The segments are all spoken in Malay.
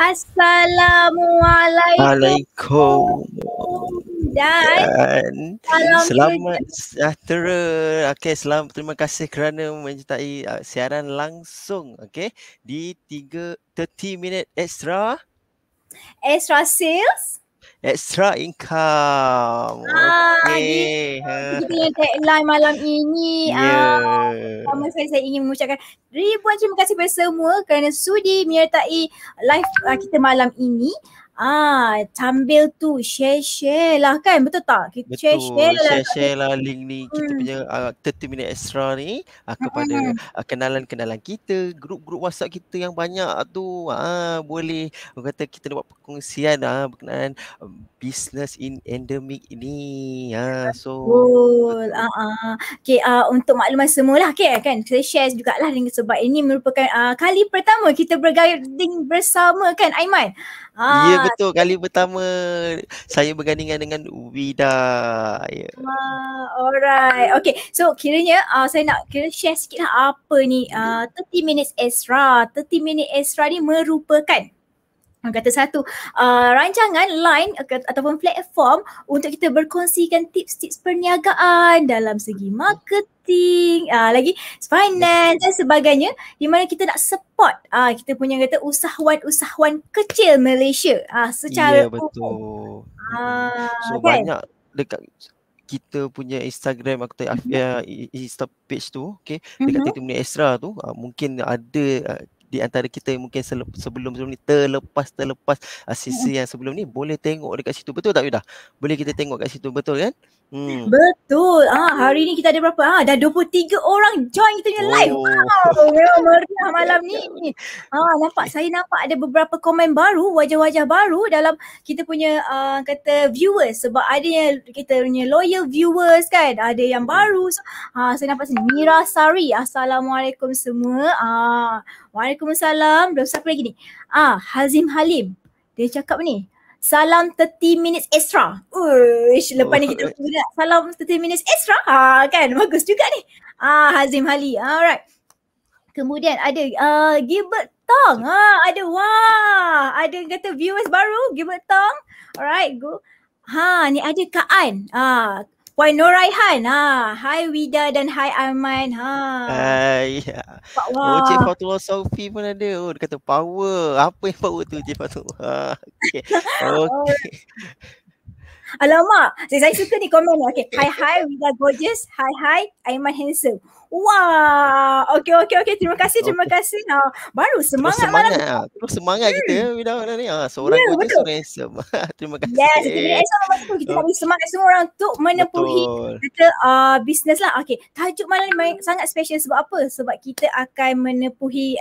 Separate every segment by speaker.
Speaker 1: Assalamualaikum
Speaker 2: Waalaikumsalam
Speaker 1: dan
Speaker 2: dan
Speaker 1: salam
Speaker 2: selamat
Speaker 1: sejahtera.
Speaker 2: sejahtera. Okey, terima kasih kerana menyertai siaran langsung di 30 minit
Speaker 1: Extra sales.
Speaker 2: extra income. Okey.
Speaker 1: Gitu kita yang tagline malam ini.
Speaker 2: Ya.
Speaker 1: Pertama sekali saya ingin mengucapkan ribuan terima kasih kepada semua kerana sudi menyertai live kita malam ini. Sambil tu share-share lah kan, betul tak? Kita share-share
Speaker 2: Betul,
Speaker 1: lah.
Speaker 2: share lah link ni kita punya 30 minit extra ni kepada kenalan-kenalan kita, grup-grup WhatsApp kita yang banyak tu. Boleh orang kata kita nak buat perkongsian berkenaan business in endemic ini.
Speaker 1: Betul.
Speaker 2: Betul.
Speaker 1: Okay, untuk makluman semualah kan saya share jugalah sebab ini merupakan kali pertama kita berganding bersama kan Aiman.
Speaker 2: Ya betul, kali pertama saya bergandingan dengan Wida. Ya.
Speaker 1: Alright. Okay, so kiranya saya nak share sikit lah apa ni 30 minutes extra. 30 minit extra ni merupakan kata satu rancangan line ataupun platform untuk kita berkongsikan tips-tips perniagaan dalam segi marketing, lagi finance dan sebagainya, di mana kita nak support kita punya kata usahawan-usahawan kecil Malaysia secara
Speaker 2: Ya betul. So
Speaker 1: kan?
Speaker 2: banyak dekat kita punya Instagram atau Insta page tu, dekat 30 minit extra tu mungkin ada di antara kita yang mungkin sebelum ni terlepas sesi yang sebelum ni, boleh tengok dekat situ. Betul tak Wida? Boleh kita tengok kat situ, betul kan?
Speaker 1: Betul. Hari ni kita ada berapa? Dah 23 orang join kita punya live. Wow, memang meriah malam ni. Saya nampak ada beberapa komen baru, wajah-wajah baru dalam kita punya kata viewers, sebab ada yang kita punya loyal viewers kan, ada yang baru. So, saya nampak sini Mira Sari. Assalamualaikum semua. Waalaikumsalam. Dan siapa lagi ni? Hazim Halim. Dia cakap ni, salam 30 minutes extra. Lepas ni kita guna salam 30 minutes extra. Kan, bagus juga ni. Hazim Hali. Alright. Kemudian ada Gilbert Tong. Ada ada kata viewers baru, Gilbert Tong. Alright, go. Ni ada Kak An. Puan Noraihan. Hai Wida dan hai Arman.
Speaker 2: Ya. Cik Fatullah Sofi pun ada. Dia kata power. Apa yang power tu Cik Fatullah? Okay.
Speaker 1: Alamak, saya suka ni komen ni. Okay, hi Wida gorgeous. Hi Aiman handsome. Wah, okay. Terima kasih. Baru semangat malam.
Speaker 2: Terus semangat kita Wida ni. Seorang gorgeous, seorang handsome. Terima kasih.
Speaker 1: Yes, kita nak beri semangat semua orang untuk menempuhi kita bisnes lah. Okay, tajuk malam ni sangat special sebab apa? Sebab kita akan menempuhi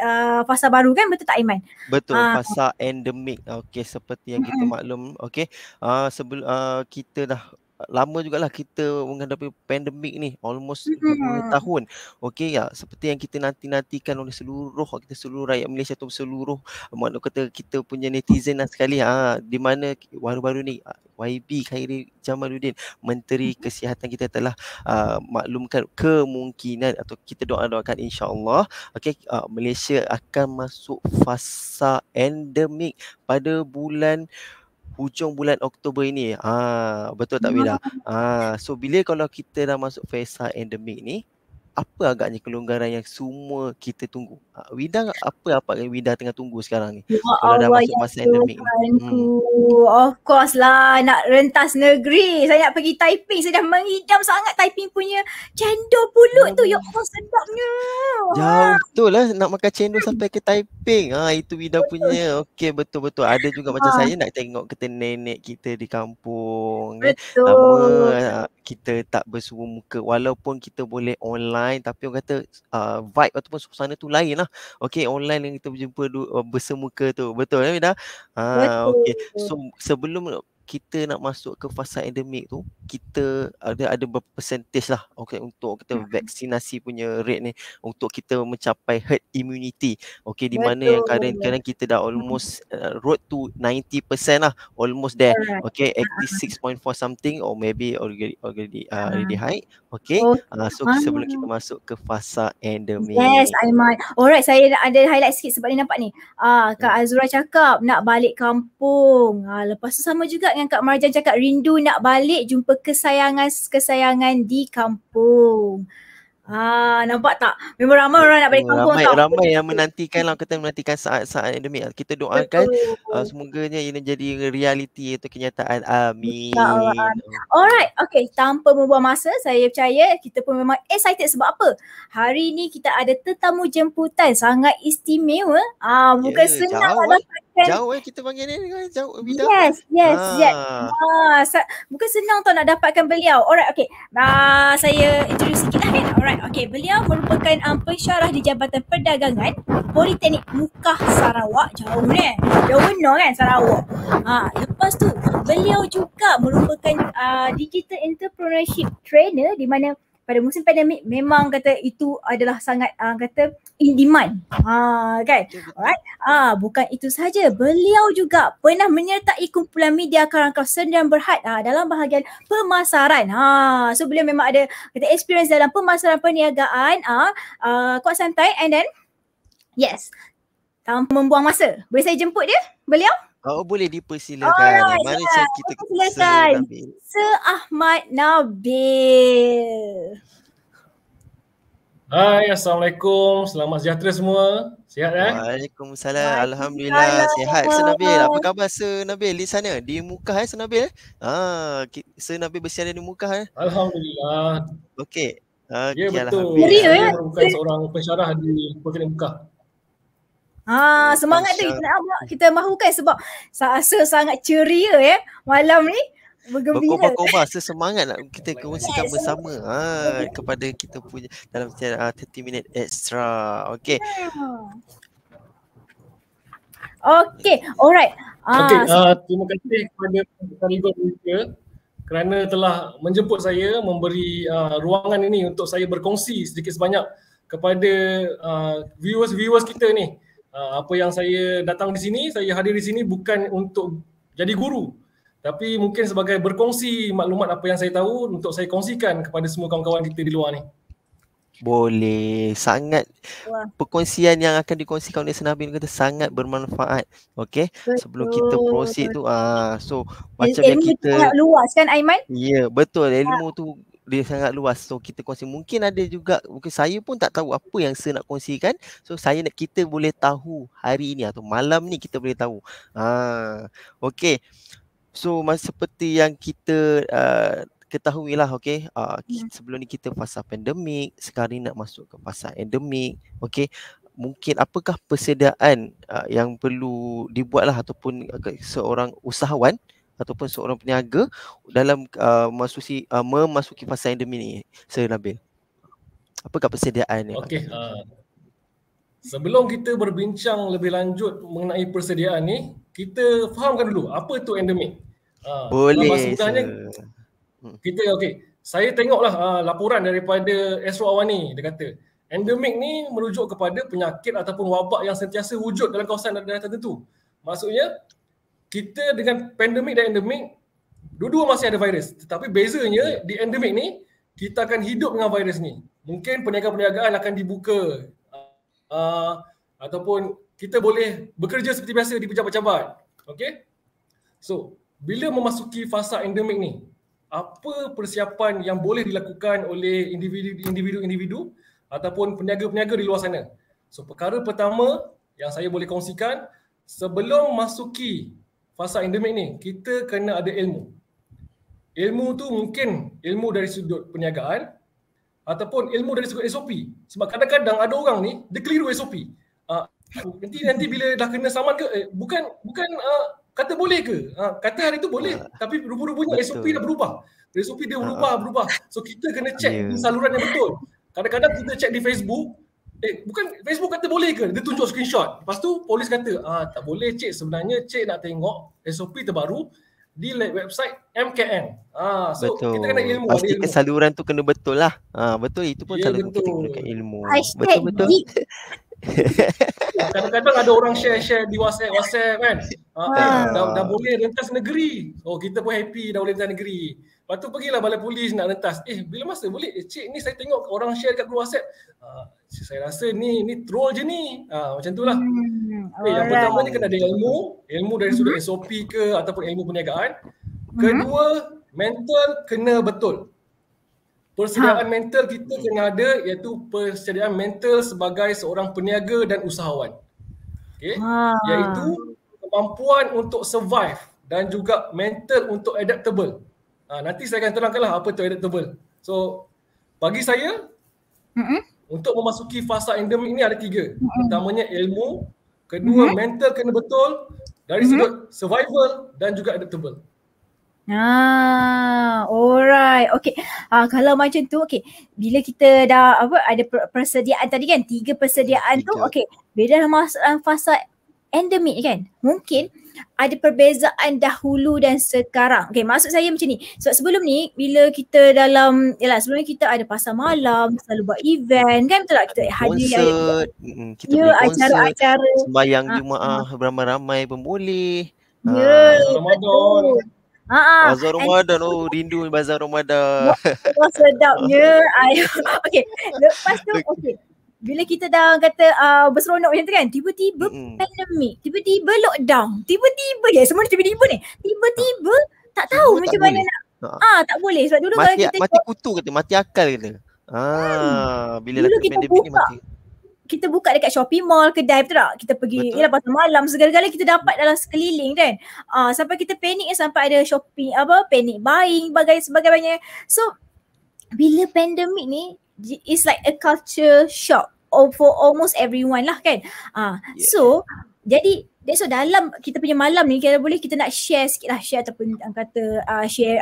Speaker 1: fasa baru kan, betul tak Aiman?
Speaker 2: Betul, fasa endemik. Okay, seperti yang kita maklum. Okay, sebelum kita dah lama jugalah kita menghadapi pandemik ni, almost 2 tahun. Okey, seperti yang kita nantikan oleh seluruh rakyat Malaysia atau seluruh makna kata kita punya netizen lah sekali, di mana baru-baru ni YB Khairi Jamaluddin, Menteri Kesihatan kita telah maklumkan kemungkinan atau kita doakan insya-Allah Malaysia akan masuk fasa endemik pada hujung bulan Oktober ini. Betul tak Wida? So bila kalau kita dah masuk fasa endemik ni, apa agaknya kelonggaran yang semua kita tunggu? Wida, apa yang Wida tengah tunggu sekarang ni? Kalau dah masuk fasa endemik ni.
Speaker 1: Of course lah, nak rentas negeri. Saya nak pergi Taiping. Saya dah mengidam sangat Taiping punya cendol pulut tu. Ya Allah, sedapnya.
Speaker 2: Jauh betul lah nak makan cendol sampai ke Taiping. Itu Wida punya. Okey, betul-betul. Ada juga macam saya nak tengok kita nenek kita di kampung.
Speaker 1: Betul.
Speaker 2: Lama kita tak bersua muka. Walaupun kita boleh online, tapi orang kata vibe ataupun suasana tu lain lah. Okey, online yang kita berjumpa bersemuka tu. Betul kan Wida? Okey. So sebelum kita nak masuk ke fasa endemik tu, kita ada berapa percentage lah untuk kita vaksinasi punya rate ni untuk kita mencapai herd immunity. Di mana yang kadang-kadang kita dah almost road to 90% lah, almost there. 86.4 something or maybe already high. So sebelum kita masuk ke fasa endemik.
Speaker 1: Yes, Aiman. Alright, saya ada highlight sikit sebab ni nampak ni. Kak Azura cakap nak balik kampung. Lepas tu sama juga dengan Kak Marjan cakap rindu nak balik jumpa kesayangan di kampung. Nampak tak? Memang ramai orang nak balik kampung tau.
Speaker 2: Ramai yang menantikan lah, kita menantikan saat-saat endemik. Kita doakan semoganya ini jadi realiti atau kenyataan. Amin.
Speaker 1: Alright, tanpa membuang masa, saya percaya kita pun memang excited sebab apa? Hari ni kita ada tetamu jemputan sangat istimewa. Bukan senang nak dapatkan.
Speaker 2: Jauh kita panggil ni jauh bidang.
Speaker 1: Yes. Bukan senang tau nak dapatkan beliau. Alright, saya introduce sikit lah kan. Alright, beliau merupakan pensyarah di Jabatan Perdagangan Politeknik Mukah Sarawak. Jauh ni. Jauh benar kan Sarawak. Lepas tu beliau juga merupakan digital entrepreneurship trainer di mana pada musim pandemik memang kata itu adalah sangat kata in demand. Kan? Alright. Bukan itu saja, beliau juga pernah menyertai kumpulan media Karangkau Sendirian Berhad dalam bahagian pemasaran. So beliau memang ada kata experience dalam pemasaran perniagaan. Kuat santai and then yes. Tanpa membuang masa, boleh saya jemput dia? Beliau?
Speaker 2: Boleh dipersilakan. Mari kita silakan.
Speaker 1: Ahmad Nabil.
Speaker 3: Hai, Assalamualaikum. Selamat sejahtera semua. Sihat
Speaker 2: Waalaikumsalam. Alhamdulillah sihat. Nabil, apa khabar Nabil di sana? Di Mukah Nabil? Nabil bersiaran di Mukah
Speaker 3: Alhamdulillah.
Speaker 2: Okey.
Speaker 3: Ya betul.
Speaker 1: Saya
Speaker 3: merupakan seorang pensyarah di Politeknik Mukah.
Speaker 1: Semangat tu kita mahukan sebab saya rasa sangat ceria malam ni.
Speaker 2: Berkobar-kobar semangat nak kita kongsikan bersama kepada kita punya dalam 30 minit extra.
Speaker 1: Alright.
Speaker 3: Terima kasih kepada Karigon Media kerana telah menjemput saya, memberi ruangan ini untuk saya berkongsi sedikit sebanyak kepada viewers kita ni. Apa yang saya datang di sini, saya hadir di sini bukan untuk jadi guru, tapi mungkin sebagai berkongsi maklumat apa yang saya tahu untuk saya kongsikan kepada semua kawan-kawan kita di luar ni.
Speaker 2: Boleh, sangat perkongsian yang akan dikongsikan oleh Nabil kata sangat bermanfaat. Sebelum kita proceed tu so macam yang kita
Speaker 1: sangat luas kan Aiman?
Speaker 2: Ya, betul. Ilmu tu dia sangat luas. So kita kongsi, mungkin ada juga, mungkin saya pun tak tahu apa yang saya nak kongsikan. So kita boleh tahu hari ini atau malam ni kita boleh tahu. So seperti yang kita ketahuilah, sebelum ni kita fasa pandemik, sekarang ni nak masuk ke fasa endemik. Mungkin apakah persediaan yang perlu dibuatlah ataupun seorang usahawan ataupun seorang peniaga dalam memasuki fasa endemik ni, Sir Nabil? Apakah persediaan ni?
Speaker 3: Sebelum kita berbincang lebih lanjut mengenai persediaan ni, kita fahamkan dulu apa tu endemik.
Speaker 2: Boleh.
Speaker 3: Sebenarnya kita saya tengoklah laporan daripada Esro Awani. Dia kata endemik ni merujuk kepada penyakit ataupun wabak yang sentiasa wujud dalam kawasan daerah tertentu. Maksudnya kita dengan pandemik dan endemik dua-dua masih ada virus, tetapi bezanya di endemik ni kita akan hidup dengan virus ni. Mungkin perniagaan-perniagaan akan dibuka ataupun kita boleh bekerja seperti biasa di pejabat-pejabat. So bila memasuki fasa endemik ni, apa persiapan yang boleh dilakukan oleh individu-individu ataupun peniaga-peniaga di luar sana? So perkara pertama yang saya boleh kongsikan, sebelum masuki fasa endemik ni, kita kena ada ilmu. Ilmu tu mungkin ilmu dari sudut perniagaan ataupun ilmu dari sudut SOP. Sebab kadang-kadang ada orang ni dia keliru SOP. Nanti bila dah kena saman ke bukan kata boleh ke? Kata hari tu boleh, tapi rupa-rupanya SOP dah berubah. SOP dia berubah. So kita kena check di saluran yang betul. Kadang-kadang kita check di Facebook, bukan Facebook kata boleh ke? Dia tunjuk screenshot. Lepas tu polis kata, tak boleh cik, sebenarnya cik nak tengok SOP terbaru di website MKN. So
Speaker 2: Betul.
Speaker 3: kita kena ilmu, ada
Speaker 2: Pastikan
Speaker 3: ilmu.
Speaker 2: saluran tu kena betul lah. Betul, itu pun
Speaker 3: Ya,
Speaker 2: salah satu kita
Speaker 3: betul.
Speaker 2: gunakan ilmu.
Speaker 1: Hashtag
Speaker 2: Betul.
Speaker 1: geek.
Speaker 3: Kadang-kadang ada orang share di WhatsApp kan. Dah boleh rentas negeri. Oh, kita pun happy dah boleh rentas negeri. Lepas tu pergilah balai polis nak rentas. Bila masa boleh? Cik, ni saya tengok orang share kat grup WhatsApp. Saya rasa ni troll je ni. Macam tu lah. Yang pertamanya kena ada ilmu dari sudut SOP ke ataupun ilmu perniagaan. Kedua, mental kena betul. Persediaan mental kita kena ada, iaitu persediaan mental sebagai seorang peniaga dan usahawan. Okay? Iaitu kemampuan untuk survive dan juga mental untuk adaptable. Nanti saya akan terangkanlah apa tu adaptable. So, bagi saya, untuk memasuki fasa endemik ni ada 3. Pertamanya ilmu, kedua mental kena betul dari sudut survival dan juga adaptable.
Speaker 1: Alright. Okay. Kalau macam tu, okay. Bila kita dah ada persediaan tadi kan, 3 persediaan tu, okay. Bila masuk fasa endemik kan, mungkin ada perbezaan dahulu dan sekarang. Okay, maksud saya macam ni. Sebab sebelum ni, bila kita sebelum ni kita ada pasar malam, selalu buat event kan, betul tak? Kita hadir
Speaker 2: konsert, kita beli konsert,
Speaker 1: acara-acara.
Speaker 2: sembahyang Jumaat ramai-ramai pun boleh.
Speaker 3: Ramadan.
Speaker 2: Bazar Ramadan, rindu bazar Ramadan.
Speaker 1: Sedapnya. Okay, lepas tu okay. Bila kita dah kata berseronok macam tu kan, tiba-tiba pandemik, tiba-tiba lockdown, tiba-tiba semua tiba-tiba ni. Tiba-tiba tak tahu macam mana nak. Tak boleh sebab dulu kalau kita
Speaker 2: mati kutu kata, mati akal kata. Bila
Speaker 1: dulu
Speaker 2: kita pandemik ni mati.
Speaker 1: Kita buka dekat Shopee Mall, kedai, betul tak? Kita pergi, pasar malam, segala-gala kita dapat dalam sekeliling kan. Sampai kita panik, sampai ada shopping, panic buying, sebagainya. So, bila pandemik ni, it's like a culture shock for almost everyone lah kan. So, jadi so dalam kita punya malam ni kita boleh kita nak share sikit lah, share ataupun kata share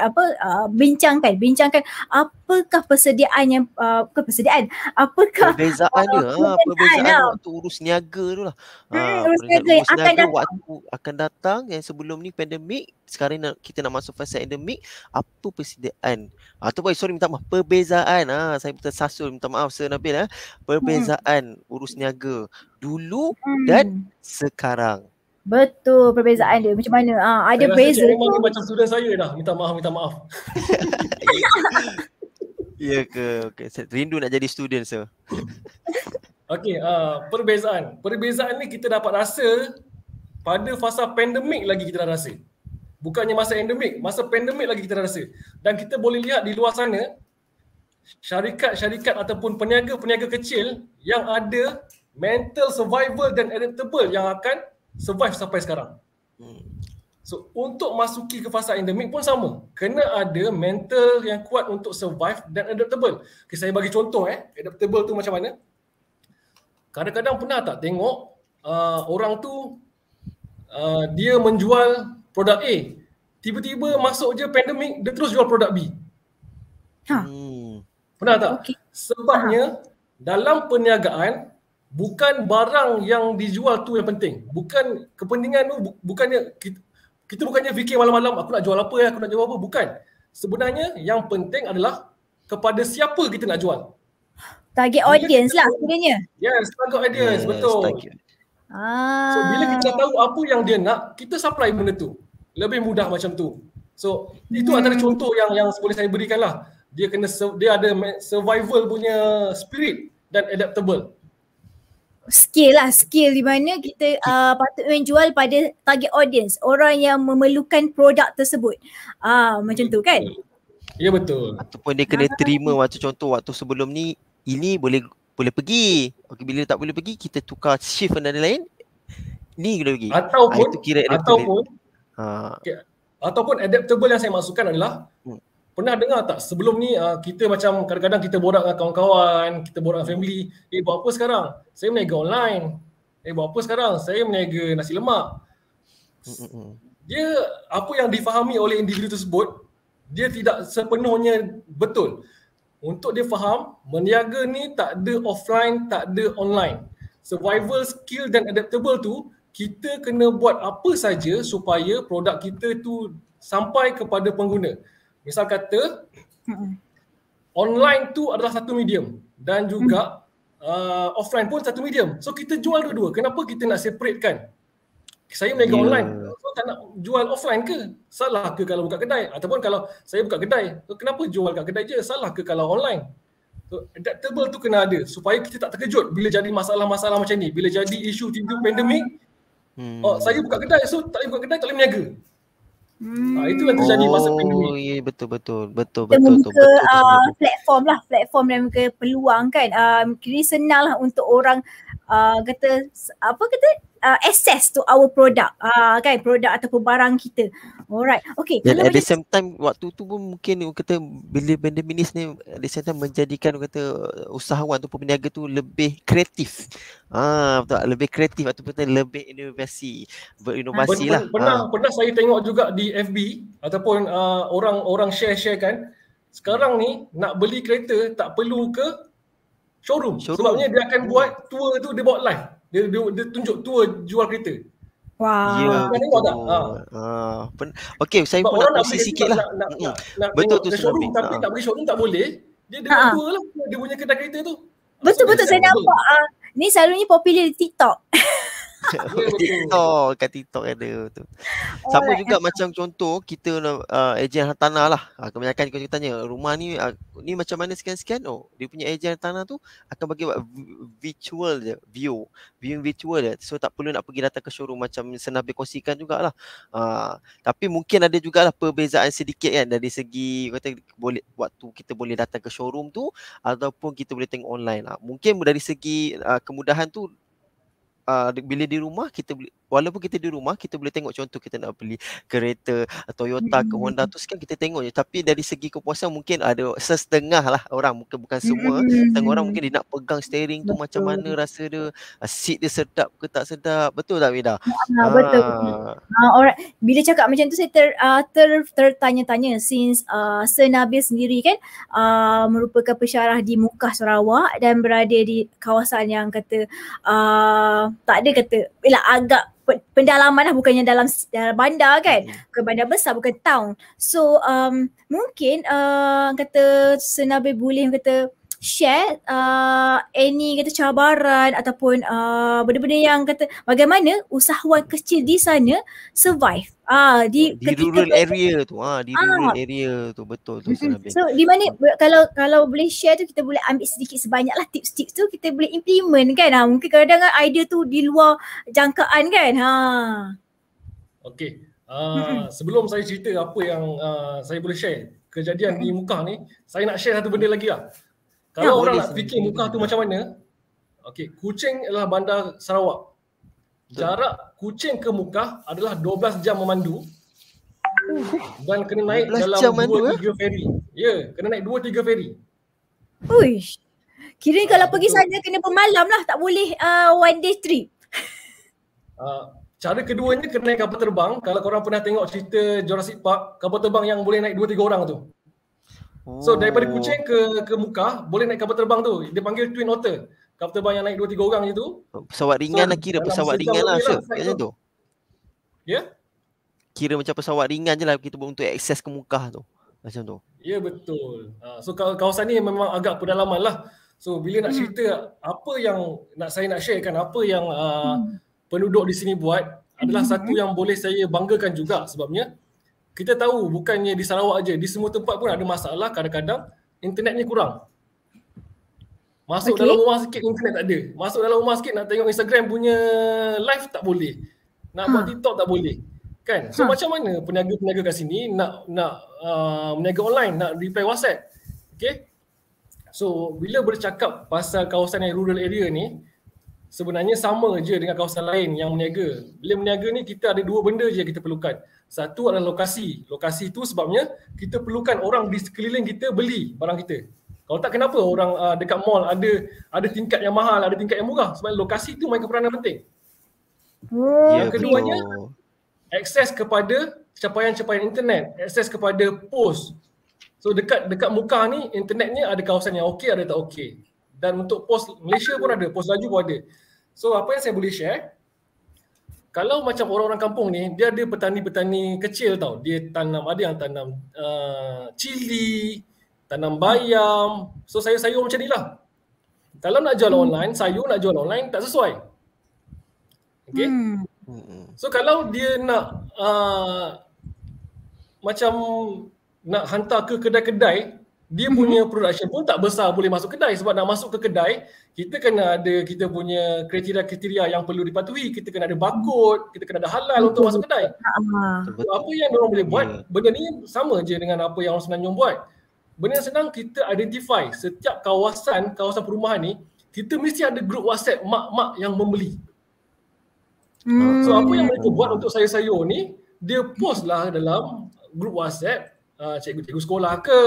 Speaker 1: bincangkan apakah persediaan yang apakah
Speaker 2: perbezaan waktu urus niaga tu lah.
Speaker 1: Urus niaga
Speaker 2: waktu akan datang yang sebelum ni pandemik, sekarang kita nak masuk fasa endemik, apa persediaan minta maaf, perbezaan saya tersasul, minta maaf Sir Nabil perbezaan urus niaga dulu dan sekarang.
Speaker 1: Betul, perbezaan dia macam mana? Ada beza.
Speaker 3: Saya rasa macam student saya dah, minta maaf.
Speaker 2: Ya ke? Okay. Saya rindu nak jadi student, Sir.
Speaker 3: Okey, perbezaan ni kita dapat rasa pada fasa pandemik lagi kita dah rasa. Bukannya masa endemik, masa pandemik lagi kita dah rasa. Dan kita boleh lihat di luar sana, syarikat-syarikat ataupun peniaga-peniaga kecil yang ada mental survival dan adaptable yang akan survive sampai sekarang. So untuk masuki ke fasa endemik pun sama. Kena ada mental yang kuat untuk survive dan adaptable. Okay, saya bagi contoh adaptable tu macam mana. Kadang-kadang pernah tak tengok orang tu dia menjual produk A. Tiba-tiba masuk je pandemik, dia terus jual produk B. Pernah tak? Okay. Sebabnya dalam perniagaan, bukan barang yang dijual tu yang penting. Bukan kepentingan tu, bukannya kita bukannya fikir malam-malam aku nak jual apa bukan. Sebenarnya yang penting adalah kepada siapa kita nak jual.
Speaker 1: Target audience lah sebenarnya.
Speaker 3: Yes, target audience, betul. So bila kita tahu apa yang dia nak, kita supply benda tu. Lebih mudah macam tu. So itu antara contoh yang boleh saya berikan lah. Dia ada survival punya spirit dan adaptable.
Speaker 1: Skill di mana kita patut menjual pada target audience, orang yang memerlukan produk tersebut. Macam tu kan?
Speaker 3: Ya, betul.
Speaker 2: Ataupun dia kena terima waktu sebelum ni ini boleh pergi. Okey, bila tak boleh pergi, kita tukar shift benda lain. Ni boleh pergi.
Speaker 3: Ataupun adaptable yang saya masukkan adalah pernah dengar tak sebelum ni kita macam kadang-kadang kita borak dengan kawan-kawan, kita borak dengan family, buat apa sekarang? Saya berniaga online. Buat apa sekarang? Saya berniaga nasi lemak. Dia apa yang difahami oleh individu tersebut, dia tidak sepenuhnya betul. Untuk dia faham, berniaga ni tak ada offline, tak ada online. Survival skill dan adaptable tu, kita kena buat apa saja supaya produk kita tu sampai kepada pengguna. Misal kata online tu adalah satu medium dan juga offline pun satu medium. So kita jual dua-dua. Kenapa kita nak separatekan? Saya meniaga online, so tak nak jual offline ke? Salah ke kalau buka kedai? Ataupun kalau saya buka kedai, so kenapa jual kat kedai je? Salah ke kalau online? So adaptable tu kena ada supaya kita tak terkejut bila jadi masalah-masalah macam ni. Bila jadi isu timbul pandemik, saya buka kedai, so tak boleh buka kedai, tak boleh meniaga. Itu yang terjadi masa pandemik.
Speaker 2: Ya, betul.
Speaker 1: Kita membuka platform dan membuka peluang kan. Kira senang lah untuk orang access to our product kan, produk ataupun barang kita. Alright. Okay.
Speaker 2: Dan at the same time waktu tu pun mungkin kata bila pandemik ni at the same time menjadikan kata usahawan ataupun peniaga tu lebih kreatif. Betul, lebih kreatif ataupun lebih berinovasi lah.
Speaker 3: Pernah saya tengok juga di FB ataupun orang share kan. Sekarang ni nak beli kereta tak perlu ke showroom. Sebabnya dia akan buat tour tu, dia buat live. Dia tunjuk tour jual kereta.
Speaker 1: Wah.
Speaker 2: Ya, okey, saya pun nak kongsi sikit lah. Betul tu
Speaker 3: showroom, tapi tak pergi showroom tak boleh. Dia buat tour lah dia punya kedai kereta tu.
Speaker 1: Betul saya nampak. Ni selalunya popular di TikTok.
Speaker 2: Kat TikTok ada tu. Sama juga macam contoh kita ejen hartanah lah. Kebanyakan kita tanya rumah ni macam mana sekian-sekian. Dia punya ejen hartanah tu akan bagi virtual je, viewing virtual je. So tak perlu nak pergi datang ke showroom macam Senabil kongsikan jugalah. Tapi mungkin ada jugalah perbezaan sedikit kan dari segi kata boleh waktu kita boleh datang ke showroom tu ataupun kita boleh tengok online lah. Mungkin dari segi kemudahan tu bila di rumah kita boleh, walaupun kita di rumah kita boleh tengok, contoh kita nak beli kereta Toyota ke Honda tu sekarang kita tengok je, tapi dari segi kepuasan mungkin ada setengah lah orang, mungkin bukan semua, setengah orang mungkin dia nak pegang steering tu macam mana rasa dia, seat dia sedap ke tak sedap. Betul tak Vida?
Speaker 1: Betul. Alright, bila cakap macam tu saya tertanya-tanya since Senabil sendiri kan merupakan pensyarah di Mukah Sarawak dan berada di kawasan yang kata tak ada kata agak pendalaman lah, bukannya dalam bandar kan, bukan bandar besar, bukan town. So mungkin kata Senabil boleh kata share any kata cabaran ataupun benda-benda yang kata bagaimana usahawan kecil di sana survive di
Speaker 2: rural area tu, di rural area tu. Betul tu Senabil.
Speaker 1: So di mana kalau boleh share tu kita boleh ambil sedikit sebanyak lah tips-tips tu, kita boleh implement kan. Mungkin kadang-kadang idea tu di luar jangkaan kan.
Speaker 3: Okey. Sebelum saya cerita apa yang saya boleh share kejadian di Mukah ni, saya nak share satu benda lagi lah. Kalau orang nak fikir Mukah tu macam mana, okey, Kuching adalah bandar Sarawak. Jarak Kuching ke Mukah adalah 12 jam memandu dan kena naik dalam 2-3 ferry. Ya, kena naik 2-3 ferry.
Speaker 1: Uish. Kira kalau pergi sana kena bermalam lah, tak boleh one day trip.
Speaker 3: Cara keduanya kena naik kapal terbang. Kalau korang pernah tengok cerita Jurassic Park, kapal terbang yang boleh naik 2-3 orang tu. So daripada Kuching ke Mukah boleh naik kapal terbang tu. Dia panggil Twin Otter. Kapal terbang yang naik 2-3 orang je tu.
Speaker 2: Pesawat ringan lah, kira pesawat ringan lah macam tu.
Speaker 3: Ya?
Speaker 2: Kira macam pesawat ringan je lah kita untuk akses ke Mukah tu. Macam tu.
Speaker 3: Ya, betul. So kawasan ni memang agak pedalaman lah. So bila nak cerita apa yang saya nak share kan, apa yang penduduk di sini buat adalah satu yang boleh saya banggakan juga, sebabnya kita tahu bukannya di Sarawak aja, di semua tempat pun ada masalah. Kadang-kadang internet ni kurang. Masuk dalam rumah sikit internet tak ada. Masuk dalam rumah sikit nak tengok Instagram punya live tak boleh. Nak buat TikTok tak boleh. Kan? So macam mana peniaga-peniaga kat sini nak meniaga online, nak reply WhatsApp. Okay? So bila bercakap pasal kawasan yang rural area ni, sebenarnya sama je dengan kawasan lain yang meniaga. Bila meniaga ni kita ada dua benda je yang kita perlukan. Satu adalah lokasi. Lokasi tu sebabnya kita perlukan orang di sekeliling kita beli barang kita. Kalau tak, kenapa orang dekat mall ada tingkat yang mahal, ada tingkat yang murah? Sebab lokasi tu main peranan penting. Yang keduanya, akses kepada capaian-capaian internet, akses kepada pos. So dekat Mukah ni internetnya ada kawasan yang okey, ada tak okey. Dan untuk pos Malaysia pun ada, pos laju pun ada. So apa yang saya boleh share, kalau macam orang-orang kampung ni, dia ada petani-petani kecil tau. Dia tanam, ada yang tanam cili, tanam bayam. So sayur-sayur macam ni lah. Kalau nak jual online, sayur nak jual online tak sesuai. Okay. So kalau dia nak macam nak hantar ke kedai-kedai, dia punya production pun tak besar boleh masuk kedai. Sebab nak masuk ke kedai, kita kena ada kita punya kriteria-kriteria yang perlu dipatuhi. Kita kena ada barcode, kita kena ada halal untuk masuk kedai. So, apa yang orang boleh buat, benda ni sama je dengan apa yang orang Semenanjung buat. Benda yang senang, kita identify setiap kawasan perumahan ni, kita mesti ada grup WhatsApp mak-mak yang membeli. So apa yang mereka buat untuk sayur-sayur ni, dia post lah dalam grup WhatsApp cikgu-cikgu sekolah ke,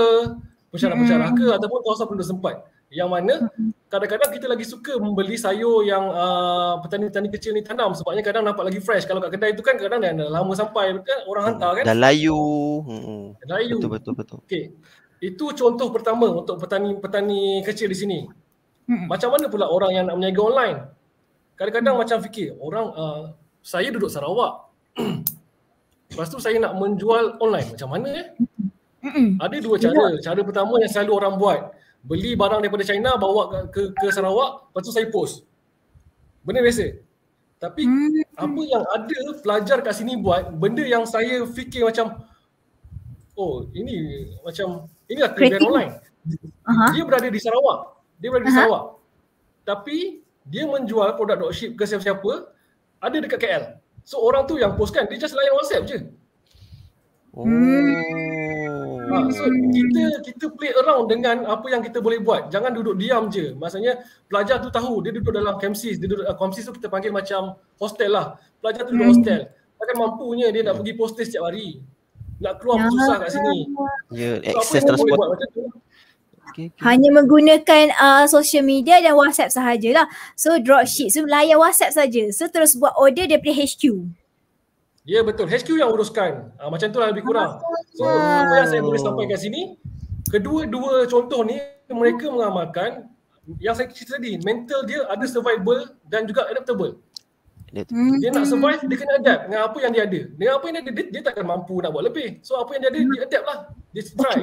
Speaker 3: pensyarah-pensyarah ke, ataupun kawasan penduduk sempat. Yang mana kadang-kadang kita lagi suka membeli sayur yang petani-petani kecil ni tanam, sebabnya kadang nampak lagi fresh. Kalau kat kedai tu kan kadang dah lama sampai kan, orang hantar kan.
Speaker 2: Dah layu.
Speaker 3: Layu.
Speaker 2: Betul.
Speaker 3: Okey. Itu contoh pertama untuk petani-petani kecil di sini. Macam mana pula orang yang nak berniaga online? Kadang-kadang macam fikir, orang saya duduk Sarawak. Lepas tu saya nak menjual online. Macam mana Ada dua cara. Cara pertama yang selalu orang buat, beli barang daripada China, bawa ke Sarawak, lepas tu saya post. Benda biasa. Tapi apa yang ada pelajar kat sini buat, benda yang saya fikir macam, oh ini macam, inilah kelebihan online. Dia berada di Sarawak. Tapi dia menjual produk dropship ke siapa-siapa, ada dekat KL. So orang tu yang post kan, dia just layan WhatsApp je. So kita play around dengan apa yang kita boleh buat. Jangan duduk diam je. Maksudnya pelajar tu tahu, dia duduk dalam Camsis, dia duduk Camsis tu kita panggil macam hostel lah. Pelajar tu duduk hostel. Takkan mampunya dia nak pergi postage setiap hari. Nak keluar pun susah kat sini.
Speaker 2: Ya,
Speaker 3: So,
Speaker 2: akses
Speaker 3: apa yang boleh buat
Speaker 2: transport.
Speaker 3: macam tu?
Speaker 1: Hanya menggunakan social media dan WhatsApp sahajalah. So dropship, so layan WhatsApp saja. So terus buat order daripada HQ.
Speaker 3: Ya betul, HQ yang uruskan. Macam tu lah lebih kurang. So apa yang saya boleh sampaikan sini, kedua-dua contoh ni mereka mengamalkan yang saya cerita tadi, mental dia ada survival dan juga adaptable. Dia nak survive, dia kena adapt dengan apa yang dia ada. Dengan apa yang dia ada, dia takkan mampu nak buat lebih. So apa yang dia ada, dia adapt lah. Dia try.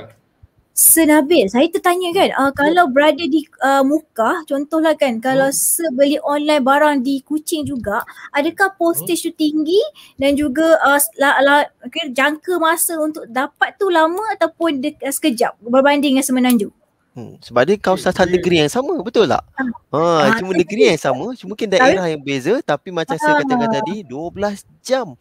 Speaker 1: Senabil, saya tertanya kan, kalau berada di Mukah, contohlah kan, kalau beli online barang di Kuching juga, adakah postage tu tinggi dan juga jangka masa untuk dapat tu lama ataupun sekejap berbanding dengan Semenanjung?
Speaker 2: Sebab dia kawasan negeri yang sama, betul tak? Cuma negeri yang sama, cuma mungkin daerah yang beza, tapi macam saya katakan tadi, 12 jam.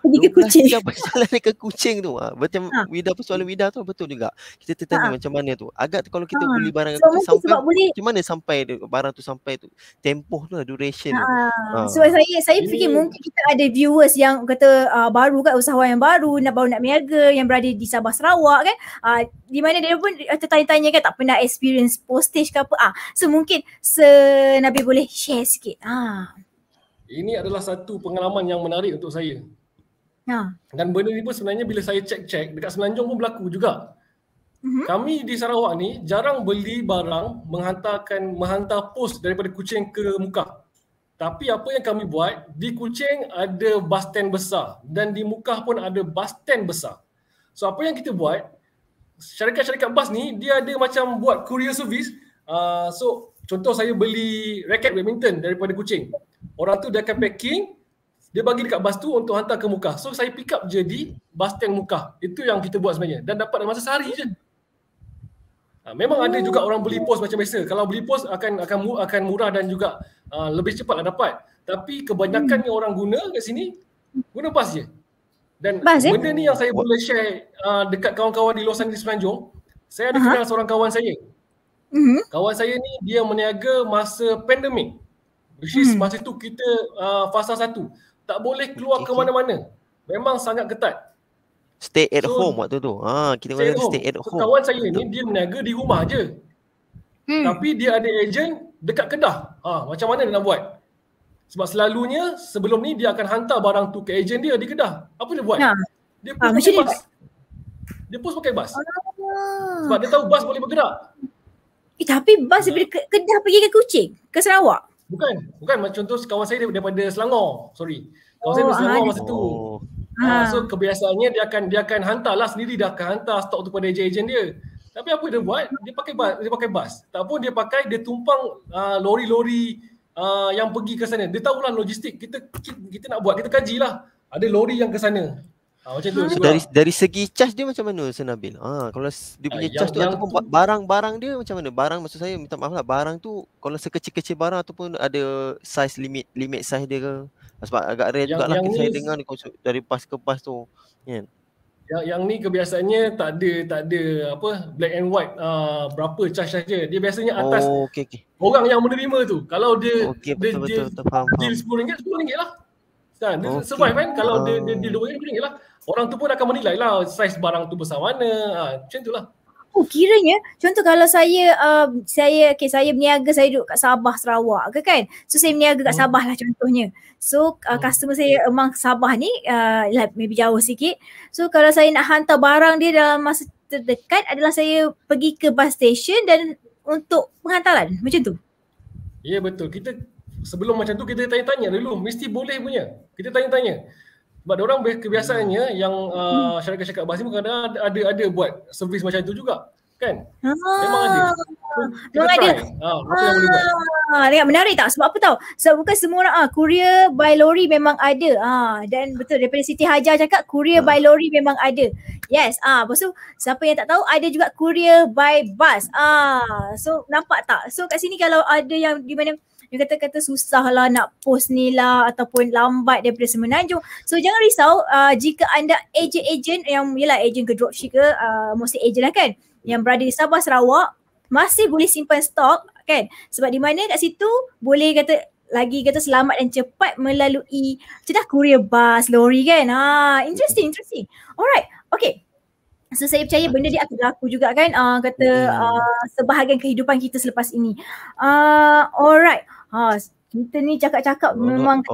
Speaker 1: Pergi ke Kuching.
Speaker 2: Berjalan ke Kuching tu. Macam Wida, persoalan Wida tu betul juga. Kita tertanya macam mana tu. Agak kalau kita beli barang tu sampai, macam mana sampai barang tu sampai tu. Tempoh tu lah, duration tu.
Speaker 1: So saya fikir mungkin kita ada viewers yang kata baru kan, usahawan yang baru nak berniaga, yang berada di Sabah Sarawak kan. Di mana dia pun tertanya-tanya kan, tak pernah experience postage ke apa. So mungkin Nabil boleh share sikit.
Speaker 3: Ini adalah satu pengalaman yang menarik untuk saya. Dan benda ni pun sebenarnya bila saya cek dekat Semenanjung pun berlaku juga. Kami di Sarawak ni jarang beli barang menghantar pos daripada Kuching ke Mukah. Tapi apa yang kami buat, di Kuching ada bus stand besar dan di Mukah pun ada bus stand besar. So apa yang kita buat, syarikat-syarikat bas ni dia ada macam buat courier service. So contoh saya beli raket badminton daripada Kuching. Orang tu dia akan packing, dia bagi dekat bas tu untuk hantar ke Mukah. So saya pick up je di bus stand Mukah. Itu yang kita buat sebenarnya. Dan dapat dalam masa sehari je. Memang ada juga orang beli pos macam biasa. Kalau beli pos akan murah dan juga lebih cepat lah dapat. Tapi kebanyakan orang guna kat sini, guna bas je. Dan benda ni yang saya boleh share dekat kawan-kawan di luar sana di Semenanjung. Saya ada kenal seorang kawan saya. Kawan saya ni dia meniaga masa pandemik. Which is masa tu kita fasa 1. Tak boleh keluar ke mana-mana. Memang sangat ketat.
Speaker 2: Stay at home waktu tu. Kita kata stay at home.
Speaker 3: Kawan saya ni dia meniaga di rumah je. Tapi dia ada ejen dekat Kedah. Macam mana dia nak buat? Sebab selalunya sebelum ni dia akan hantar barang tu ke ejen dia di Kedah. Apa dia buat? Dia post pakai bas. Dia post pakai bas. Sebab dia tahu bas boleh bergerak.
Speaker 1: Tapi bas daripada Kedah pergi ke Kuching? Ke Sarawak?
Speaker 3: Bukan. Macam contoh kawan saya daripada Selangor. Sorry. Kawan saya daripada Selangor masa tu. So kebiasaannya dia akan hantarlah sendiri, dia akan hantar stok tu pada ejen-ejen dia. Tapi apa dia buat? Dia pakai bas. Tak pun dia tumpang lori-lori yang pergi ke sana. Dia tahulah logistik. Kita nak buat, kita kajilah. Ada lori yang ke sana. Macam tu.
Speaker 2: So, dari segi charge dia macam mana Senabil? Kalau dia punya charge tu ataupun barang-barang dia macam mana? Barang maksud saya, minta maaf lah, barang tu kalau sekecil-kecil barang ataupun ada size limit size dia ke? Sebab agak rare jugalah saya dengar ni dari bas ke bas tu, kan?
Speaker 3: Yang ni kebiasaannya tak ada apa black and white berapa charge saja. Dia biasanya atas orang yang menerima tu. Kalau dia
Speaker 2: betul, faham.
Speaker 3: Deal RM10 lah. Kan dia survive kan, kalau dia RM2 lah. Orang tu pun akan menilai lah saiz barang tu besar mana. Macam tu lah.
Speaker 1: Kiranya contoh kalau saya berniaga, saya duduk kat Sabah, Sarawak ke kan. So saya berniaga kat Sabah lah contohnya. So customer saya emang Sabah ni maybe jauh sikit. So kalau saya nak hantar barang dia dalam masa terdekat adalah saya pergi ke bus station dan untuk penghantaran. Macam tu.
Speaker 3: Ya betul. Kita sebelum macam tu kita tanya-tanya dulu, mesti boleh punya. Kita tanya-tanya. Sebab diorang kebiasaannya yang syarikat-syarikat bas ni kadang ada buat servis macam tu juga, kan? Memang ada. Kita try. Apa yang boleh buat.
Speaker 1: Tengok menarik tak? Sebab apa tahu? Sebab bukan semua orang courier by lorry memang ada. Dan betul daripada Siti Hajar cakap courier by lorry memang ada. Yes. Lepas tu siapa yang tak tahu ada juga courier by bus. So nampak tak? So kat sini kalau ada yang di mana dia kata susah lah nak post ni lah ataupun lambat daripada Semenanjung. So jangan risau jika anda ejen-ejen yang yelah ejen ke dropship ke mostly ejen lah kan, yang berada di Sabah Sarawak masih boleh simpan stok kan, sebab di mana kat situ boleh kata selamat dan cepat melalui courier bus, lori kan. Interesting. Alright, okay. So saya percaya benda dia akan berlaku juga kan, sebahagian kehidupan kita selepas ini. Alright. Kita ni cakap-cakap memang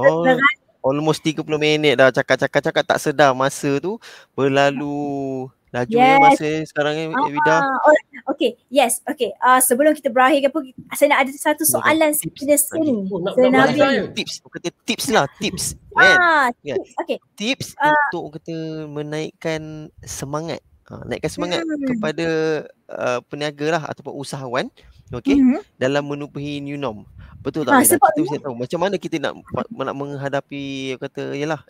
Speaker 2: almost 30 minit dah cakap tak sedar masa tu berlalu laju ya masa sekarang ni Vida.
Speaker 1: Okay. Sebelum kita berakhir saya nak ada satu soalan sederhana ni.
Speaker 2: Tips. Tips untuk kita menaikkan semangat. Naikkan semangat kepada peniaga lah ataupun usahawan dalam menubuhi new norm. Betul tak? Kita mesti tahu macam mana kita nak menghadapi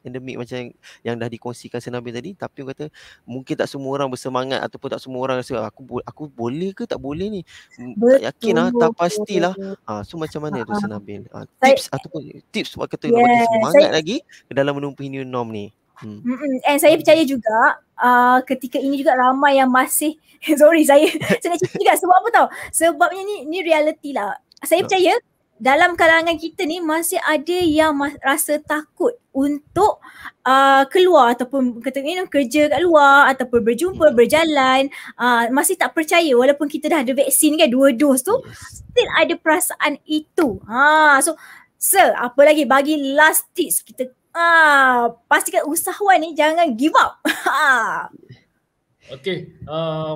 Speaker 2: endemik macam yang dah dikongsikan Senabil tadi, tapi kata mungkin tak semua orang bersemangat ataupun tak semua orang rasa aku boleh ke tak boleh ni. Tak yakin tak pastilah. So macam mana tu Senabil? Tips buat kata bagi semangat lagi dalam menubuhi new norm ni.
Speaker 1: And saya percaya juga ketika ini juga ramai yang masih saya nak cerita juga sebab apa tahu? Sebabnya ni reality lah. Saya percaya dalam kalangan kita ni masih ada yang rasa takut untuk keluar ataupun kerja kat luar ataupun berjumpa, berjalan, masih tak percaya walaupun kita dah ada vaksin kan 2 dos tu, still ada perasaan itu. So sir, apa lagi bagi last tips kita, pastikan usahawan ni jangan give up.
Speaker 3: Okey,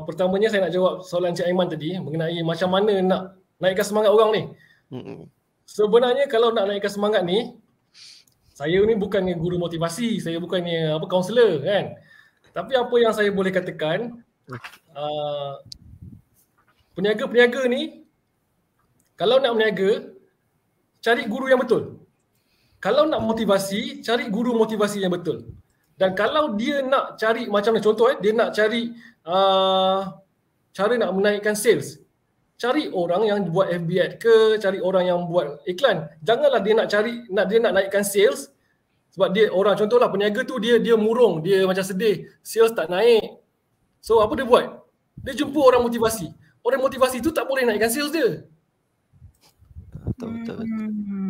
Speaker 3: pertamanya saya nak jawab soalan Cik Aiman tadi mengenai macam mana nak naikkan semangat orang ni. Sebenarnya kalau nak naikkan semangat ni, saya ni bukannya guru motivasi, saya bukannya kaunselor kan. Tapi apa yang saya boleh katakan, peniaga-peniaga ni kalau nak berniaga, cari guru yang betul. Kalau nak motivasi, cari guru motivasi yang betul. Dan kalau dia nak cari macam ni, contoh dia nak cari cara nak menaikkan sales, cari orang yang buat FB ad ke, cari orang yang buat iklan. Janganlah dia nak naikkan sales sebab dia orang, contohlah peniaga tu dia murung, dia macam sedih, sales tak naik. So apa dia buat? Dia jumpa orang motivasi. Orang motivasi tu tak boleh naikkan sales dia.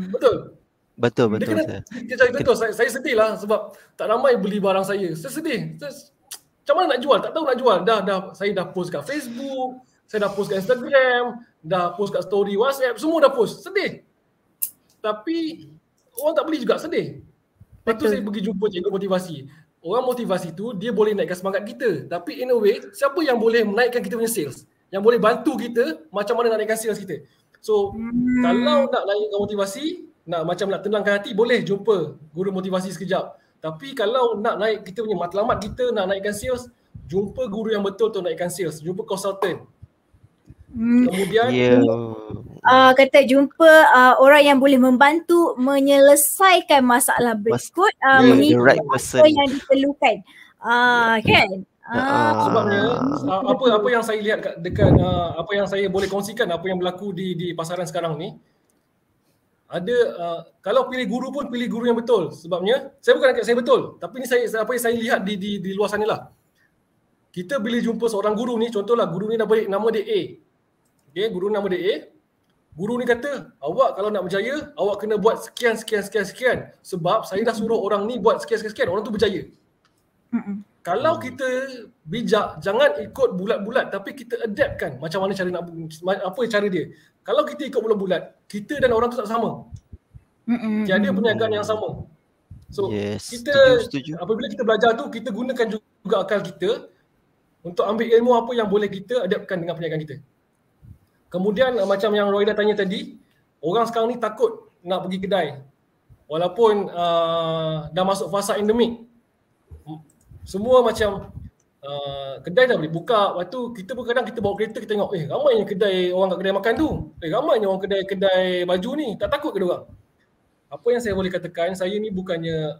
Speaker 3: Betul. Dia cari betul. Saya sedih lah sebab tak ramai beli barang saya. Saya sedih. Macam mana nak jual? Tak tahu nak jual. Saya dah post kat Facebook, saya dah post kat Instagram, dah post kat story WhatsApp, semua dah post. Sedih. Tapi orang tak beli juga, sedih. Lepas tu saya pergi jumpa cikgu motivasi. Orang motivasi tu dia boleh naikkan semangat kita. Tapi in a way, siapa yang boleh menaikkan kita punya sales? Yang boleh bantu kita macam mana nak naikkan sales kita? So kalau nak naikkan motivasi, nak tenangkan hati, boleh jumpa guru motivasi sekejap. Tapi kalau nak naik kita punya matlamat kita, nak naikkan sales, jumpa guru yang betul untuk naikkan sales, jumpa consultant. Kemudian
Speaker 1: kata jumpa orang yang boleh membantu menyelesaikan masalah berikut, mengikut apa yang diperlukan. Kan?
Speaker 3: Sebabnya apa yang saya lihat dekat apa yang saya boleh kongsikan, apa yang berlaku di pasaran sekarang ni, ada kalau pilih guru pun pilih guru yang betul. Sebabnya saya bukan kata saya betul, tapi ni apa yang saya lihat di luar sana lah. Kita bila jumpa seorang guru ni, contohlah guru ni nama dia A. Okay, guru nama dia A. Guru ni kata, awak kalau nak berjaya, awak kena buat sekian. Sebab saya dah suruh orang ni buat sekian, orang tu berjaya. Kalau kita bijak, jangan ikut bulat-bulat, tapi kita adaptkan macam mana cara apa cara dia. Kalau kita ikut bulat-bulat, kita dan orang tu tak sama. Tiada perniagaan yang sama. So, kita setuju. Apabila kita belajar tu, kita gunakan juga akal kita untuk ambil ilmu apa yang boleh kita adaptkan dengan perniagaan kita. Kemudian macam yang Roy dah tanya tadi, orang sekarang ni takut nak pergi kedai. Walaupun dah masuk fasa endemik. Semua macam kedai dah boleh buka. Lepas tu kita pun kadang kita bawa kereta, kita tengok ramainya kedai, orang kat kedai makan tu. Ramainya orang kedai baju ni. Tak takut ke diorang? Apa yang saya boleh katakan, saya ni bukannya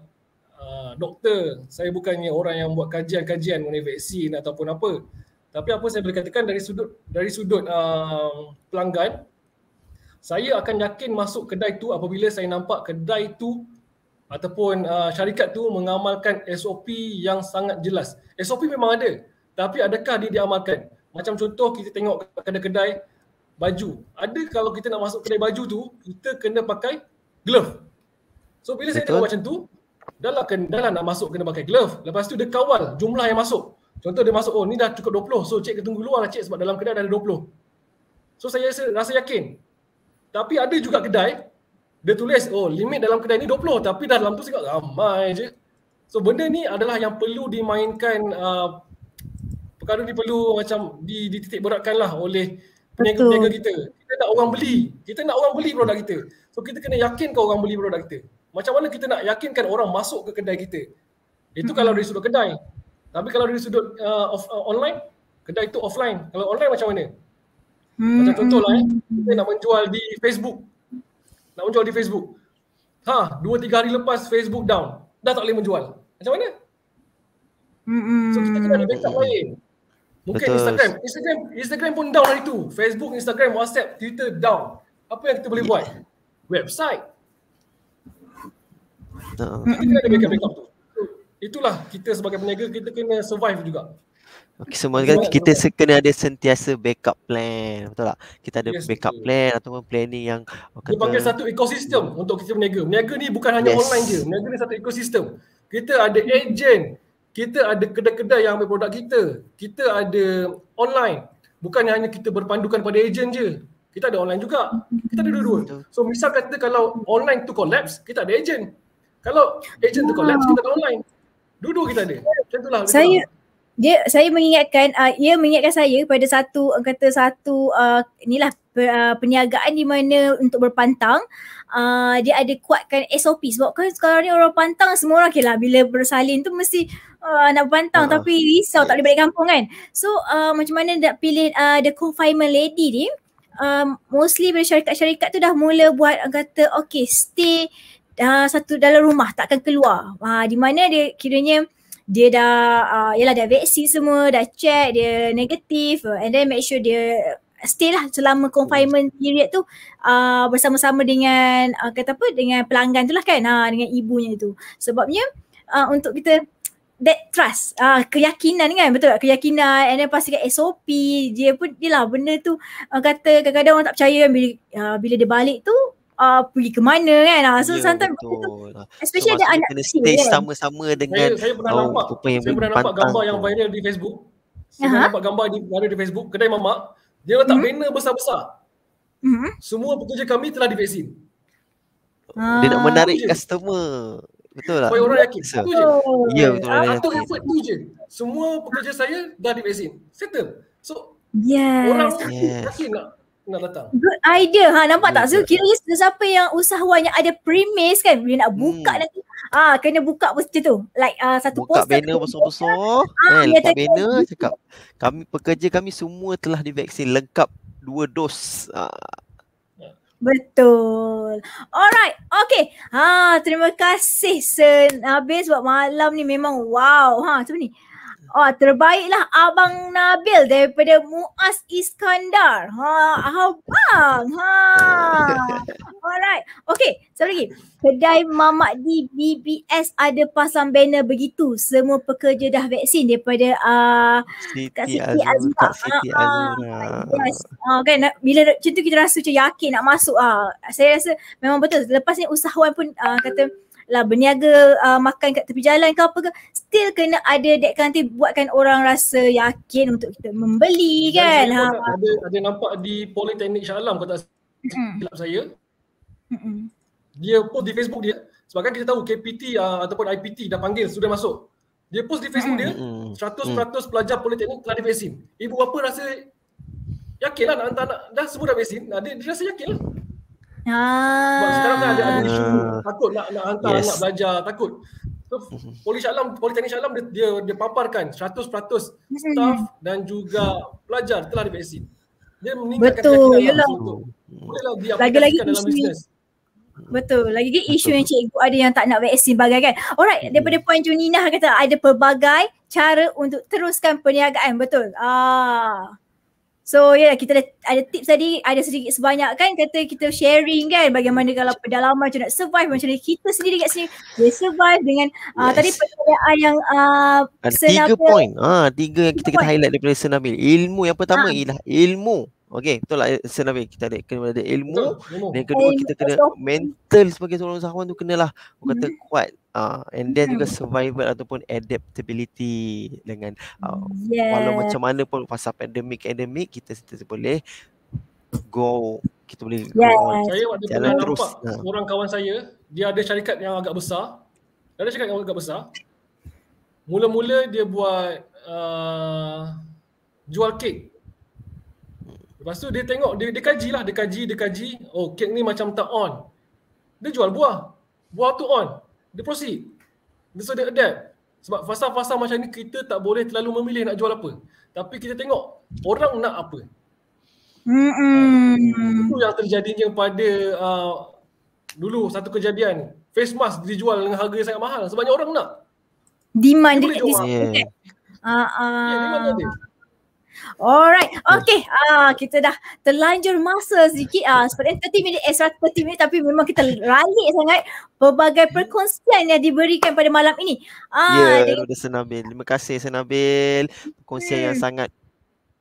Speaker 3: doktor. Saya bukannya orang yang buat kajian-kajian mengenai vaksin ataupun apa. Tapi apa saya boleh katakan dari sudut pelanggan, saya akan yakin masuk kedai tu apabila saya nampak kedai tu ataupun syarikat tu mengamalkan SOP yang sangat jelas. SOP memang ada, tapi adakah dia diamalkan? Macam contoh kita tengok kedai-kedai baju. Ada kalau kita nak masuk kedai baju tu, kita kena pakai glove. So bila saya tengok macam tu, dah lah nak masuk kena pakai glove. Lepas tu dia kawal jumlah yang masuk. Contoh dia masuk, ni dah cukup 20. So cik tunggu luar lah cik sebab dalam kedai dah ada 20. So saya rasa yakin. Tapi ada juga kedai, dia tulis, limit dalam kedai ni 20. Tapi dalam tu cakap ramai je. So benda ni adalah yang perlu dimainkan, perkara ni perlu macam dititik beratkan lah oleh peniaga-peniaga kita. Kita nak orang beli produk kita. So kita kena yakinkan orang beli produk kita. Macam mana kita nak yakinkan orang masuk ke kedai kita? Itu kalau dari sudut kedai. Tapi kalau dari sudut online, kedai itu offline. Kalau online macam mana? Macam contohlah kita nak menjual di Facebook. 2-3 hari lepas Facebook down. Dah tak boleh menjual. Macam mana? So kita kena ada backup lain. Mungkin Instagram pun down hari tu. Facebook, Instagram, WhatsApp, Twitter down. Apa yang kita boleh buat? Website. Kita kena ada backup tu. Itulah kita sebagai peniaga, kita kena survive juga.
Speaker 2: Okay, semua kan kita kena ada sentiasa backup plan, betul tak? Kita ada backup plan ataupun planning yang
Speaker 3: dia panggil satu ekosistem untuk kita berniaga. Berniaga ni bukan hanya online je. Berniaga ni satu ekosistem. Kita ada agent, kita ada kedai-kedai yang ambil produk kita, kita ada online. Bukan hanya kita berpandukan pada agent je. Kita ada online juga. Kita ada dua-dua. So misal kata kalau online tu collapse, kita ada agent. Kalau agent tu collapse, kita ada online. Dua-dua kita ada. Macam itulah.
Speaker 1: Saya mengingatkan, ia mengingatkan saya pada satu inilah perniagaan di mana untuk berpantang, dia ada kuatkan SOP. Sebab kan sekarang ni orang pantang semua orang lah bila bersalin tu mesti nak berpantang tapi risau tak boleh balik kampung kan. So macam mana nak pilih the confinement lady ni, mostly bila syarikat-syarikat tu dah mula buat kata okay stay satu dalam rumah, takkan keluar. Di mana dia kiranya dia dah dah vaksin semua, dah check dia negatif, and then make sure dia stay lah selama confinement period tu bersama-sama dengan dengan pelanggan tu lah kan, dengan ibunya tu. Sebabnya untuk kita that trust, keyakinan kan, betul tak? Keyakinan, and then pastikan SOP dia lah benda tu kata kadang-kadang orang tak percaya kan bila dia balik tu pergi ke mana kan. So sometimes especially ada anak kecil
Speaker 2: stay
Speaker 1: kan.
Speaker 2: sama-sama dengan
Speaker 3: saya pernah nampak gambar yang viral di Facebook. Saya nampak gambar viral di Facebook, kedai mamak, dia letak banner besar-besar. Semua pekerja kami telah divaksin.
Speaker 2: Dia nak menarik customer. Betul tak?
Speaker 3: Supaya orang yakin. Itu je.
Speaker 2: Ya, betul.
Speaker 3: Atau effort tu je. Semua pekerja saya dah divaksin. Settle. So
Speaker 1: Yes.
Speaker 3: orang yakin nak. nak datang.
Speaker 1: Good idea. Nampak tak? So
Speaker 2: Good.
Speaker 1: kira siapa yang usahawan yang ada premise kan, bila nak buka nanti kena buka macam tu. Like satu
Speaker 2: Buka
Speaker 1: poster
Speaker 2: banner besar-besar.
Speaker 1: dia
Speaker 2: Letak
Speaker 1: cakap
Speaker 2: banner cakap pekerja kami semua telah divaksin lengkap 2 dos.
Speaker 1: betul. Alright. Okay. Terima kasih Nabil sebab malam ni memang wow. Macam ni. Terbaiklah Abang Nabil daripada Muaz Iskandar. Abang. Alright. Okay, satu lagi. Kedai Mamak di BBS ada pasang banner begitu. Semua pekerja dah vaksin daripada Kak
Speaker 2: Siti
Speaker 1: Siti
Speaker 2: Azura.
Speaker 1: Azura.
Speaker 2: Kak Siti Azura.
Speaker 1: Yes. Kan bila macam tu kita rasa macam yakin nak masuk. Saya rasa memang betul. Lepas ni usahawan pun kata lah berniaga makan kat tepi jalan ke apa ke, still kena ada that nanti buatkan orang rasa yakin untuk kita membeli kan.
Speaker 3: Saya pun ada nampak di Politeknik Shah Alam, kalau tak silap saya. Dia post di Facebook dia, sebab kan kita tahu KPT ataupun IPT dah panggil, sudah masuk. Dia post di Facebook dia, 100% pelajar Politeknik telah divaksin. Ibu bapa rasa yakin lah nak hantar anak, dah semua dah vaksin, dia rasa yakin lah. Sebab sekarang kan ada isu takut nak hantar anak belajar, takut. So Politeknik Shah Alam dia paparkan 100% staff dan juga pelajar telah divaksin. Dia meningkatkan keyakinan untuk bolehlah diaplikasikan dalam bisnes.
Speaker 1: Betul. Lagi isu yang cikgu ada yang tak nak vaksin bagai kan. Alright, daripada poin Junina kata ada pelbagai cara untuk teruskan perniagaan. Betul. So kita ada tips tadi, ada sedikit sebanyak kan, kata kita sharing kan bagaimana kalau pedalaman macam nak survive, macam mana kita sendiri kat sini boleh survive dengan tadi pertanyaan yang
Speaker 2: ada 3 poin. 3 yang kita highlight daripada Senabil. Ilmu yang pertama ialah ilmu. Okey, betul lah Senabil, kita kena ada ilmu. Dan yang kedua kita kena mental sebagai seorang usahawan tu kenalah orang kata kuat. And then juga survival ataupun adaptability dengan walau macam mana pun pasal pandemik kita boleh go, kita boleh go on.
Speaker 3: Saya waktu pernah nampak seorang kawan saya, dia ada syarikat yang agak besar. Mula-mula dia buat jual kek. Lepas tu dia tengok, dia kaji. Oh, kek ni macam tak on. Dia jual buah. Buah tu on. Dia proceed. So dia adapt. Sebab fasa-fasa macam ni kita tak boleh terlalu memilih nak jual apa. Tapi kita tengok orang nak apa. Itu yang terjadinya pada dulu satu kejadian. Face mask dijual dengan harga yang sangat mahal. Sebabnya orang nak.
Speaker 1: Demand
Speaker 3: dia
Speaker 1: dia.
Speaker 3: Demand ada.
Speaker 1: Alright, okay. Kita dah terlanjur masa sedikit. Sebenarnya 30 minit, 30 minit, tapi memang kita ralik sangat pelbagai perkongsian yang diberikan pada malam ini.
Speaker 2: Daripada Senabil. Terima kasih Senabil. Perkongsian yang sangat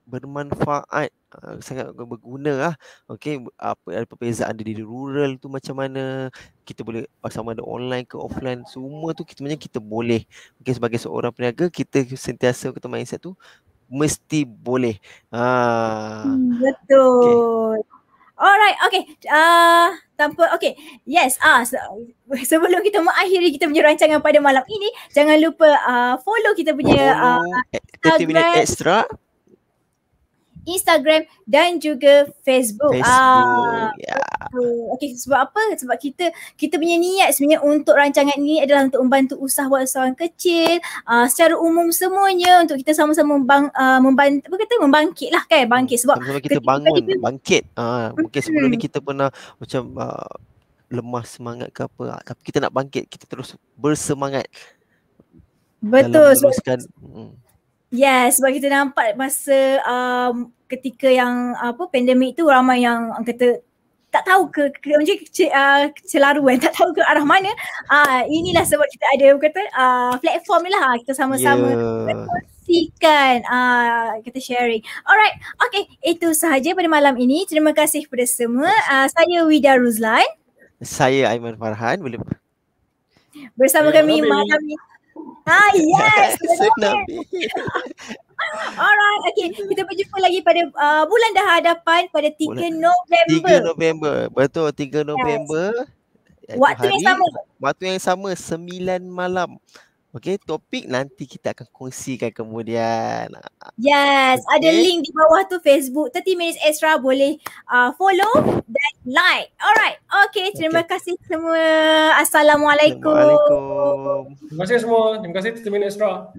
Speaker 2: bermanfaat, sangat berguna lah. Okey, apa perbezaan di rural tu macam mana, kita boleh sama ada online ke offline, semua tu kita boleh. Okey, sebagai seorang peniaga kita sentiasa kita mindset tu mesti boleh.
Speaker 1: Betul. Okay. Alright, okay. Yes. Sebelum kita mengakhiri kita punya rancangan pada malam ini, jangan lupa follow kita punya
Speaker 2: 30 minit extra
Speaker 1: Instagram dan juga Facebook. Okay, sebab apa? Sebab kita punya niat sebenarnya untuk rancangan ini adalah untuk membantu usahawan-usahawan kecil, secara umum semuanya, untuk kita sama-sama membangkit lah kan, bangkit. Sebab
Speaker 2: sama-sama kita bangun, bangkit. Mungkin sebelum ni kita pernah macam lemah semangat ke apa, tapi kita nak bangkit, kita terus bersemangat.
Speaker 1: Betul.
Speaker 2: Yes,
Speaker 1: sebab kita nampak masa ketika yang pandemik tu ramai yang kata tak tahu kecelaruan, tak tahu ke arah mana. Inilah sebab kita ada platform ni lah, kita sama-sama kongsikan, kita sharing. Alright, okay, itu sahaja pada malam ini. Terima kasih kepada semua. Saya Wida Ruzlan.
Speaker 2: Saya Aiman Farhan.
Speaker 1: Bersama kami malam ini. Yes. Alright, okay. Kita berjumpa lagi pada bulan dah hadapan pada 3 November.
Speaker 2: 3 November. Betul, 3 November.
Speaker 1: Waktu yang sama.
Speaker 2: Waktu yang sama, 9 malam. Okey, topik nanti kita akan kongsikan kemudian.
Speaker 1: Yes, ada
Speaker 2: Okay.
Speaker 1: link di bawah tu Facebook 30 Minutes Extra, boleh follow dan like. Alright. Okay, terima kasih semua. Assalamualaikum.
Speaker 2: Assalamualaikum.
Speaker 3: Terima kasih semua. Terima kasih 30 Minutes Extra.